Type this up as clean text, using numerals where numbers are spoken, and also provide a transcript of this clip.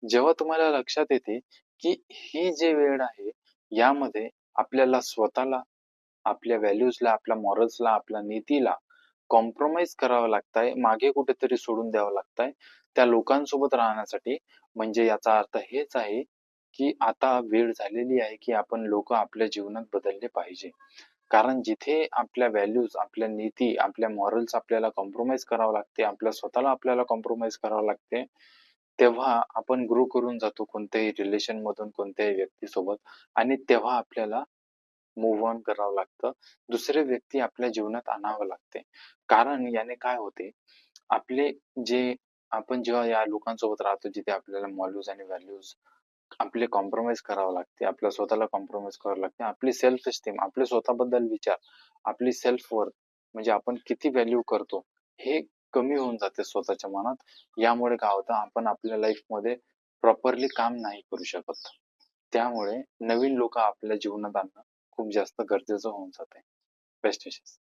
जेव्हा तुम्हाला लक्षात येते, की ही जी वेळ आहे, यामध्ये आपल्याला स्वतःला, आपल्या व्हॅल्यूजला, आपल्या मॉरल्सला, आपल्या नीतीला कॉम्प्रोमाईज करावं लागतंय, मागे कुठेतरी सोडून द्यावं लागतंय, त्या लोकांसोबत राहण्यासाठी. म्हणजे याचा अर्थ हेच आहे, की आता वेळ झालेली आहे, की आपण लोकं आपल्या जीवनात बदलले पाहिजे. कारण जिथे आपल्या व्हॅल्यूज, आपल्या नीती, आपल्या मॉरल्स आपल्याला कॉम्प्रोमाईज करावं लागते, आपल्या स्वतःला आपल्याला कॉम्प्रोमाईज करावं लागते, तेव्हा आपण ग्रो करून जातो कोणत्याही रिलेशनमधून, कोणत्याही व्यक्तीसोबत. आणि तेव्हा आपल्याला मूव्ह ऑन करावं लागतं. दुसरे व्यक्ती आपल्या जीवनात आणावं लागते. कारण याने काय होते, आपले जे आपण जेव्हा या लोकांसोबत राहतो, जिथे आपल्याला मॉरल्स आणि व्हॅल्यूज आपले कॉम्प्रोमाईज करावं लागते. आपल्या स्वतःला कॉम्प्रोमाईज करावं लागते. आपली सेल्फ इस्टीम, आपले स्वतःबद्दल विचार, आपली सेल्फ वर्थ म्हणजे आपण किती व्हॅल्यू करतो, हे कमी होऊन जाते स्वतःच्या मनात. यामुळे काय होतं, आपण आपल्या लाईफमध्ये प्रॉपरली काम नाही करू शकत. त्यामुळे नवीन लोकं आपल्या जीवनात आणणं खूप जास्त गरजेचं होऊन जाते. बेस्ट विशेस.